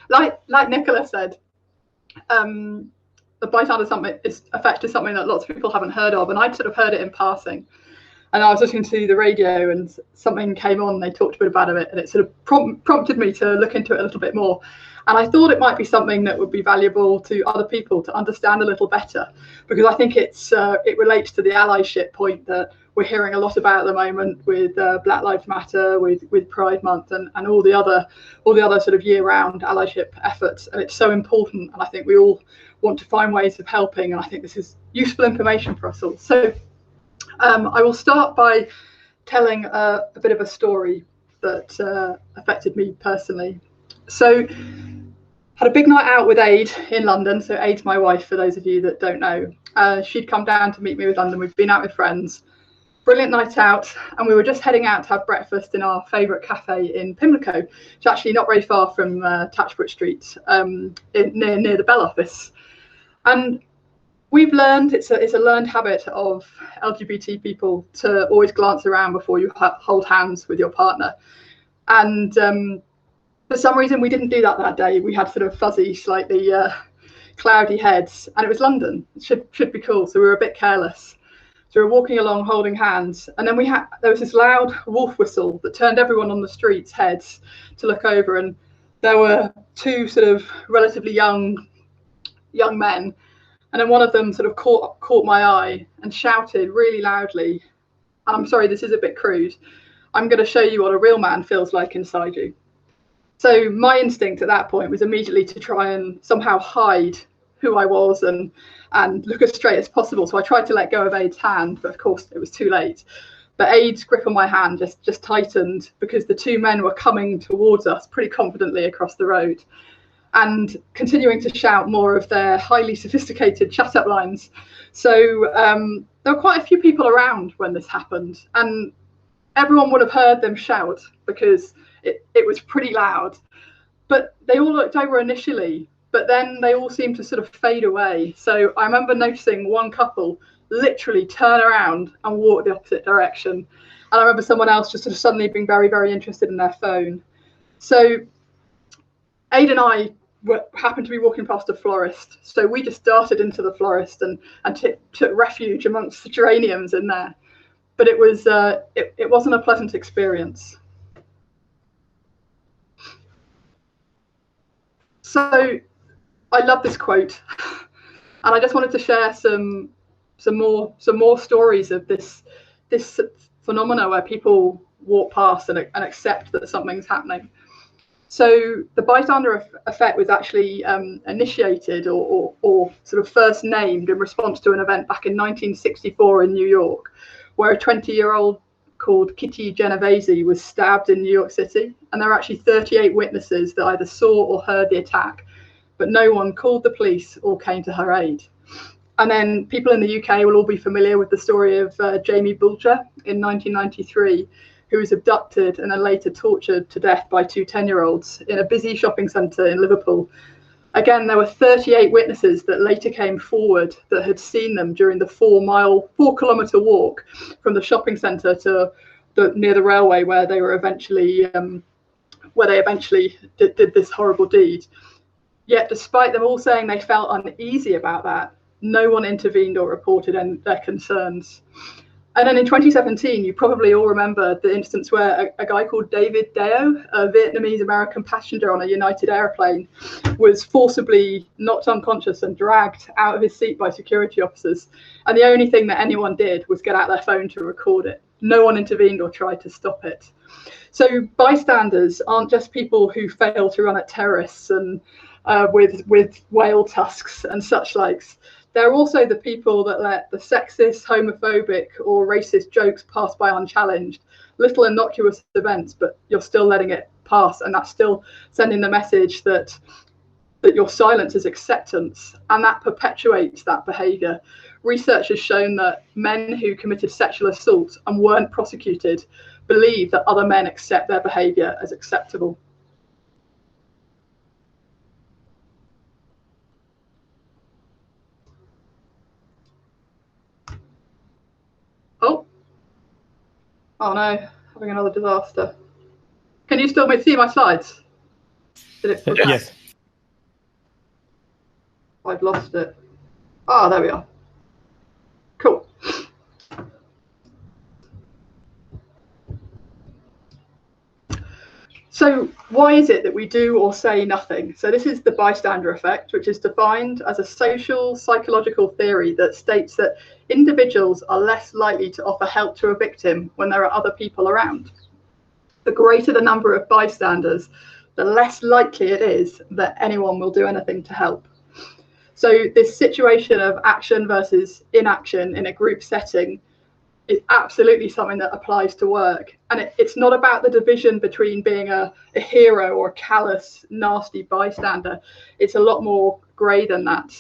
like Nicola said, the Bystander effect is something that lots of people haven't heard of, and I'd sort of heard it in passing. And I was listening to the radio and something came on, they talked a bit about it, and it sort of prompted me to look into it a little bit more. And I thought it might be something that would be valuable to other people to understand a little better, because I think it relates to the allyship point that we're hearing a lot about at the moment with Black Lives Matter, with Pride Month, and all the other sort of year-round allyship efforts. And it's so important, and I think we all want to find ways of helping, and I think this is useful information for us all. So I will start by telling a bit of a story that affected me personally. So had a big night out with Aid in London. So Aid's my wife, for those of you that don't know. She'd come down to meet me with London. We've been out with friends. Brilliant night out, and we were just heading out to have breakfast in our favourite cafe in Pimlico. It's actually not very far from Tatchbrook Street, near the Bell Office. And we've learned, it's a learned habit of LGBT people to always glance around before you hold hands with your partner. And for some reason, we didn't do that day. We had sort of fuzzy, slightly cloudy heads, and it was London. It should be cool, so we were a bit careless. So we were walking along holding hands, and then there was this loud wolf whistle that turned everyone on the street's heads to look over, and there were two sort of relatively young men, and then one of them sort of caught my eye and shouted really loudly, and I'm sorry, this is a bit crude, "I'm going to show you what a real man feels like inside you." So my instinct at that point was immediately to try and somehow hide who I was and look as straight as possible. So I tried to let go of Aid's hand, but of course it was too late. But Aid's grip on my hand just tightened, because the two men were coming towards us pretty confidently across the road and continuing to shout more of their highly sophisticated chat-up lines. So there were quite a few people around when this happened, and everyone would have heard them shout because it was pretty loud. But they all looked over initially, but then they all seemed to sort of fade away. So I remember noticing one couple literally turn around and walk the opposite direction. And I remember someone else just sort of suddenly being very, very interested in their phone. So Aid and I happened to be walking past a florist. So we just darted into the florist and took refuge amongst the geraniums in there. But it wasn't a pleasant experience. So I love this quote, and I just wanted to share some more stories of this phenomena where people walk past and accept that something's happening. So the bystander effect was actually initiated or sort of first named in response to an event back in 1964 in New York, where a 20-year-old called Kitty Genovese was stabbed in New York City, and there were actually 38 witnesses that either saw or heard the attack, but no one called the police or came to her aid. And then people in the UK will all be familiar with the story of Jamie Bulger in 1993, who was abducted and then later tortured to death by two 10-year-olds in a busy shopping centre in Liverpool. Again, there were 38 witnesses that later came forward that had seen them during the 4-kilometre walk from the shopping centre to near the railway, where they eventually did this horrible deed. Yet, despite them all saying they felt uneasy about that, no one intervened or reported their concerns. And then in 2017, you probably all remember the instance where a guy called David Deo, a Vietnamese-American passenger on a United airplane, was forcibly knocked unconscious and dragged out of his seat by security officers. And the only thing that anyone did was get out their phone to record it. No one intervened or tried to stop it. So bystanders aren't just people who fail to run at terrorists and with whale tusks and such likes. They're also the people that let the sexist, homophobic, or racist jokes pass by unchallenged. Little innocuous events, but you're still letting it pass, and that's still sending the message that your silence is acceptance, and that perpetuates that behaviour. Research has shown that men who committed sexual assault and weren't prosecuted believe that other men accept their behaviour as acceptable. Oh no, having another disaster. Can you still see my slides? Yes. I've lost it. Ah, there we are. Cool. So why is it that we do or say nothing? So this is the bystander effect, which is defined as a social psychological theory that states that individuals are less likely to offer help to a victim when there are other people around. The greater the number of bystanders, the less likely it is that anyone will do anything to help. So this situation of action versus inaction in a group setting is absolutely something that applies to work. And it's not about the division between being a hero or a callous, nasty bystander. It's a lot more grey than that.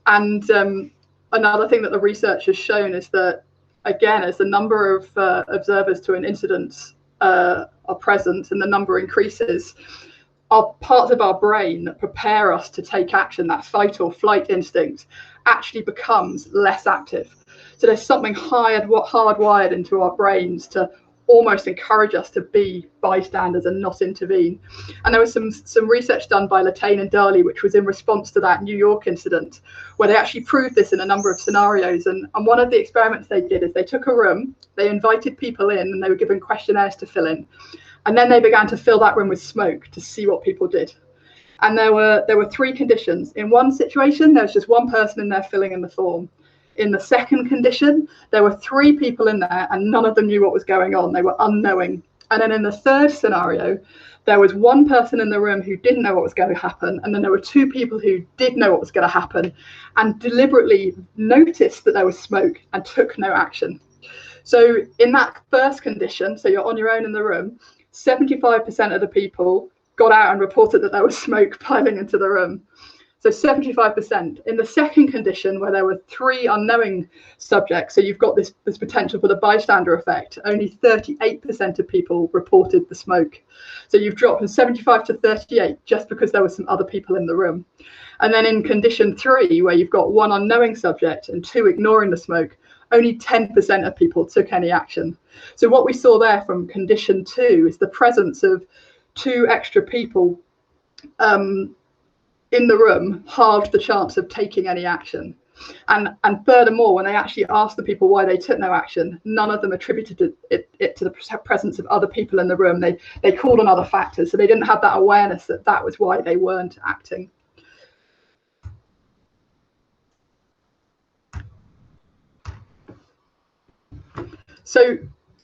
And another thing that the research has shown is that, again, as the number of observers to an incident are present and the number increases, our parts of our brain that prepare us to take action, that fight or flight instinct, actually becomes less active. So there's something hardwired into our brains to almost encourage us to be bystanders and not intervene. And there was some research done by Latane and Darley, which was in response to that New York incident, where they actually proved this in a number of scenarios. And one of the experiments they did is they took a room, they invited people in, and they were given questionnaires to fill in. And then they began to fill that room with smoke to see what people did. And there were three conditions. In one situation, there was just one person in there filling in the form. In the second condition, there were three people in there and none of them knew what was going on. They were unknowing. And then in the third scenario, there was one person in the room who didn't know what was going to happen. And then there were two people who did know what was going to happen and deliberately noticed that there was smoke and took no action. So in that first condition, so you're on your own in the room, 75% of the people got out and reported that there was smoke piling into the room. So 75%. In the second condition, where there were three unknowing subjects, so you've got this potential for the bystander effect, only 38% of people reported the smoke. So you've dropped from 75 to 38 just because there were some other people in the room. And then in condition 3, where you've got one unknowing subject and two ignoring the smoke, only 10% of people took any action. So what we saw there from condition 2 is the presence of two extra people in the room halved the chance of taking any action. And furthermore, when they actually asked the people why they took no action, none of them attributed it to the presence of other people in the room. They called on other factors, so they didn't have that awareness that that was why they weren't acting. So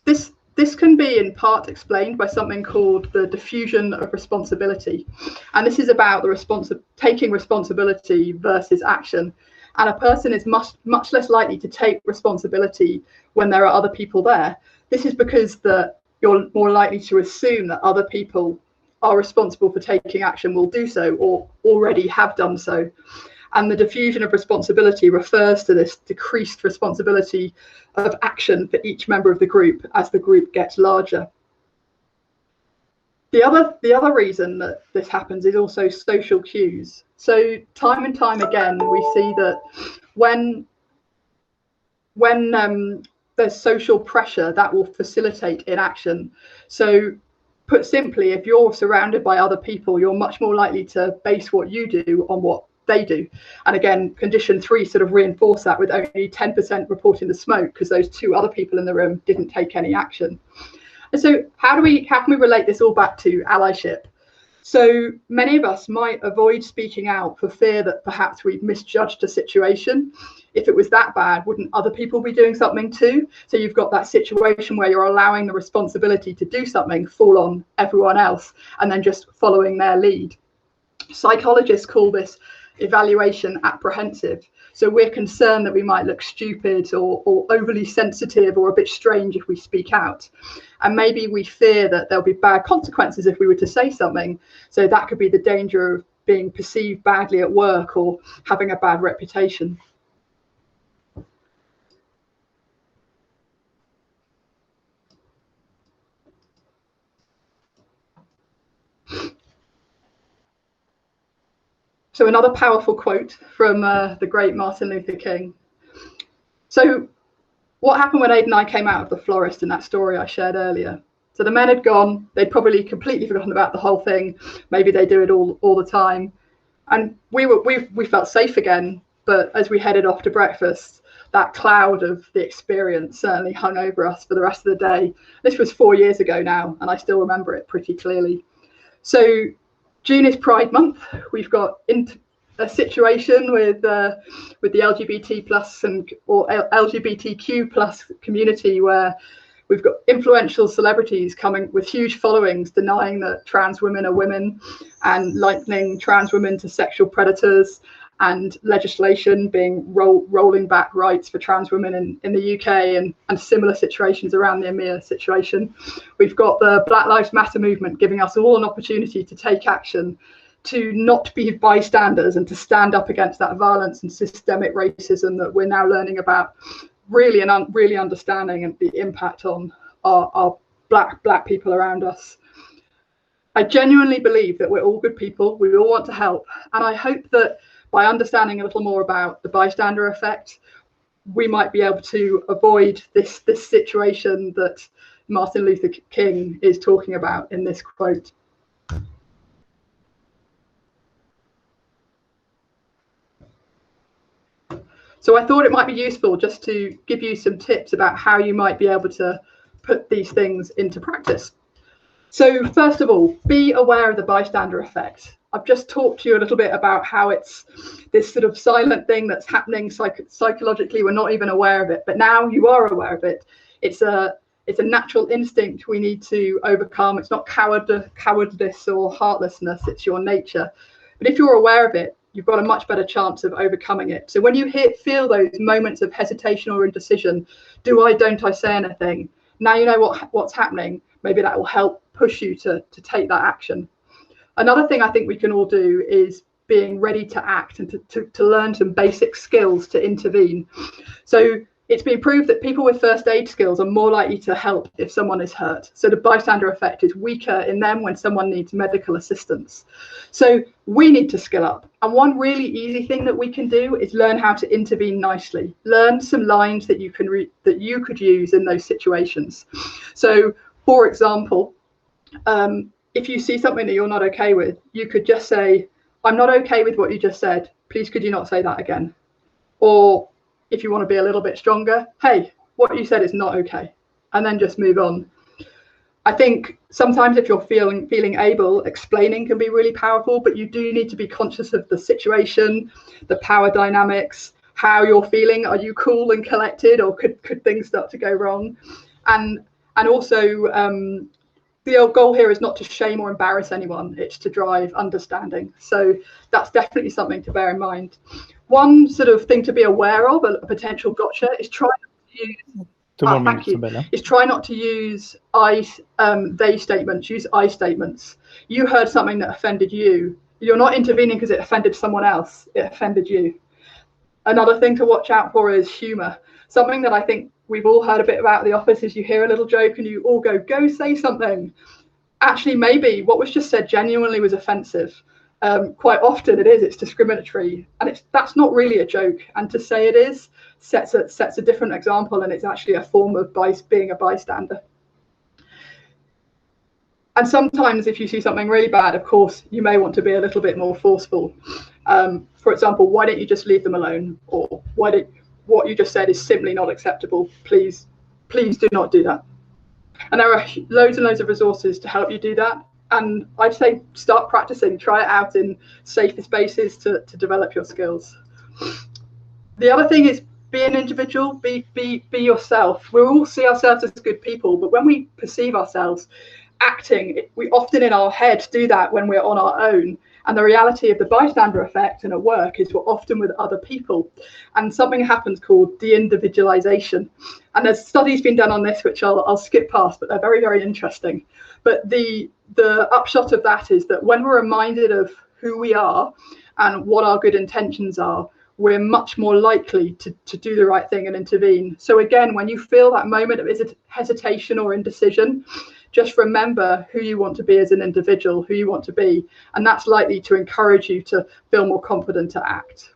this can be in part explained by something called the diffusion of responsibility. And this is about the taking responsibility versus action. And a person is much less likely to take responsibility when there are other people there. This is because you're more likely to assume that other people are responsible for taking action, will do so, or already have done so. And the diffusion of responsibility refers to this decreased responsibility of action for each member of the group as the group gets larger. The other reason that this happens is also social cues. So time and time again, we see that when there's social pressure, that will facilitate inaction. So put simply, if you're surrounded by other people, you're much more likely to base what you do on what they do. And again, condition 3 sort of reinforced that with only 10% reporting the smoke because those two other people in the room didn't take any action. And so how can we relate this all back to allyship? So many of us might avoid speaking out for fear that perhaps we've misjudged a situation. If it was that bad, wouldn't other people be doing something too? So you've got that situation where you're allowing the responsibility to do something fall on everyone else and then just following their lead. Psychologists call this evaluation apprehensive. So we're concerned that we might look stupid or overly sensitive or a bit strange if we speak out. And maybe we fear that there'll be bad consequences if we were to say something. So that could be the danger of being perceived badly at work or having a bad reputation. So another powerful quote from the great Martin Luther King. So what happened when Aid and I came out of the florist in that story I shared earlier? So the men had gone, they'd probably completely forgotten about the whole thing. Maybe they do it all the time. And we felt safe again. But as we headed off to breakfast, that cloud of the experience certainly hung over us for the rest of the day. This was 4 years ago now, and I still remember it pretty clearly. So June is Pride Month. We've got a situation with the LGBT plus or LGBTQ plus community, where we've got influential celebrities coming with huge followings denying that trans women are women and likening trans women to sexual predators, and legislation being rolling back rights for trans women in the UK, and similar situations around the EMEA situation. We've got the Black Lives Matter movement giving us all an opportunity to take action, to not be bystanders, and to stand up against that violence and systemic racism that we're now learning about, really understanding and the impact on our black people around us. I genuinely believe that we're all good people. We all want to help, and I hope that by understanding a little more about the bystander effect, we might be able to avoid this situation that Martin Luther King is talking about in this quote. So I thought it might be useful just to give you some tips about how you might be able to put these things into practice. So first of all, be aware of the bystander effect. I've just talked to you a little bit about how it's this sort of silent thing that's happening psychologically. We're not even aware of it, but now you are aware of it. It's a natural instinct we need to overcome. It's not cowardice or heartlessness, it's your nature. But if you're aware of it, you've got a much better chance of overcoming it. So when you feel those moments of hesitation or indecision, don't I say anything? Now you know what's happening. Maybe that will help push you to take that action. Another thing I think we can all do is being ready to act and to learn some basic skills to intervene. So it's been proved that people with first aid skills are more likely to help if someone is hurt. So the bystander effect is weaker in them when someone needs medical assistance. So we need to skill up. And one really easy thing that we can do is learn how to intervene nicely. Learn some lines that you could use in those situations. So, for example, if you see something that you're not okay with, you could just say, "I'm not okay with what you just said. Please, could you not say that again?" Or if you want to be a little bit stronger, "Hey, what you said is not okay," and then just move on. I think sometimes if you're feeling able, explaining can be really powerful, but you do need to be conscious of the situation, the power dynamics, how you're feeling. Are you cool and collected, or could things start to go wrong? And also, the goal here is not to shame or embarrass anyone, it's to drive understanding. So that's definitely something to bear in mind. One sort of thing to be aware of, a potential gotcha, is try not to use they statements, use I statements. You heard something that offended you. You're not intervening because it offended someone else, it offended you. Another thing to watch out for is humor. Something that I think we've all heard a bit about at the office is you hear a little joke and you all go say something. Actually, maybe what was just said genuinely was offensive. Quite often it's discriminatory, and that's not really a joke. And to say it is sets a different example, and it's actually a form of being a bystander. And sometimes if you see something really bad, of course, you may want to be a little bit more forceful. For example, why don't you just leave them alone? Or what you just said is simply not acceptable. Please do not do that. And there are loads and loads of resources to help you do that. And I'd say start practicing, try it out in safer spaces to develop your skills. The other thing is be an individual, be yourself. We all see ourselves as good people, but when we perceive ourselves acting, we often in our head do that when we're on our own. And the reality of the bystander effect and at work is we're often with other people, and something happens called de-individualization. And there's studies been done on this, which I'll skip past, but they're very, very interesting. But the upshot of that is that when we're reminded of who we are and what our good intentions are, we're much more likely to do the right thing and intervene. So again, when you feel that moment of hesitation or indecision, just remember who you want to be as an individual, who you want to be, and that's likely to encourage you to feel more confident to act.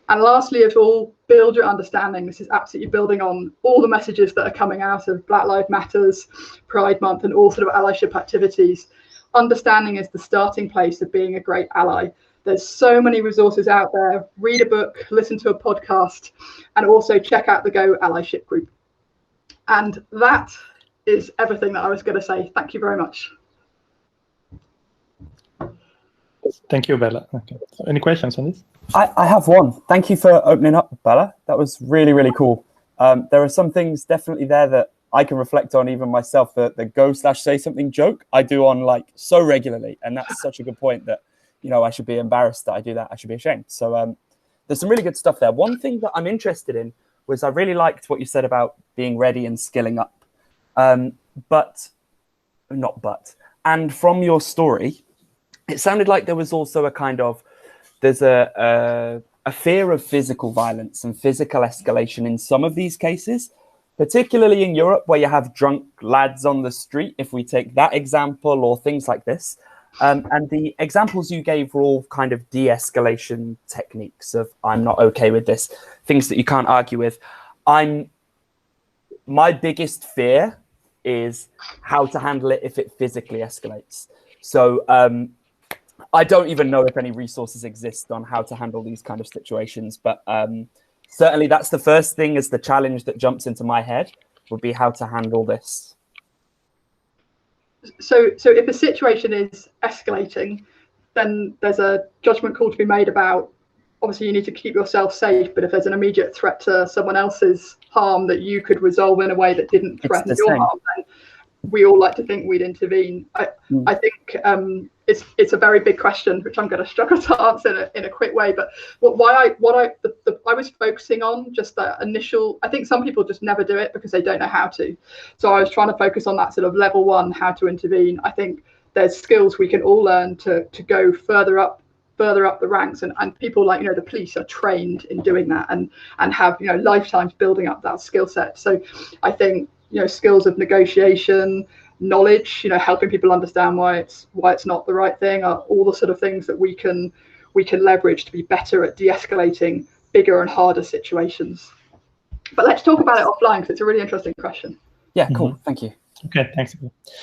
And lastly of all, build your understanding. This is absolutely building on all the messages that are coming out of Black Lives Matters, Pride Month, and all sort of allyship activities. Understanding is the starting place of being a great ally. There's so many resources out there. Read a book, listen to a podcast, and also check out the Go Allyship group. And that is everything that I was going to say. Thank you very much. Thank you, Bella. Okay. So any questions on this? I have one. Thank you for opening up, Bella. That was really, really cool. There are some things definitely there that I can reflect on even myself. The go/say something joke I do on like so regularly. And that's such a good point that, you know, I should be embarrassed that I do that. I should be ashamed. So there's some really good stuff there. One thing that I'm interested in was I really liked what you said about being ready and skilling up. And from your story, it sounded like there was also a kind of, there's a fear of physical violence and physical escalation in some of these cases, particularly in Europe where you have drunk lads on the street, if we take that example, or things like this. And the examples you gave were all kind of de-escalation techniques of, I'm not okay with this, things that you can't argue with. My biggest fear is how to handle it if it physically escalates. So I don't even know if any resources exist on how to handle these kind of situations, but certainly that's the first thing, is the challenge that jumps into my head would be how to handle this. So if a situation is escalating, then there's a judgment call to be made about, obviously you need to keep yourself safe, but if there's an immediate threat to someone else's harm that you could resolve in a way that didn't threaten your harm, then we all like to think we'd intervene. I think it's a very big question, which I'm going to struggle to answer in a quick way. But I was focusing on just that initial. I think some people just never do it because they don't know how to. So I was trying to focus on that sort of level one, how to intervene. I think there's skills we can all learn to go further up the ranks, and people like, you know, the police are trained in doing that and have, you know, lifetimes building up that skill set. So I think, you know, skills of negotiation, knowledge, you know, helping people understand why it's not the right thing, are all the sort of things that we can leverage to be better at de-escalating bigger and harder situations. But let's talk about it offline, because it's a really interesting question. Yeah, cool. Thank you. Okay, thanks.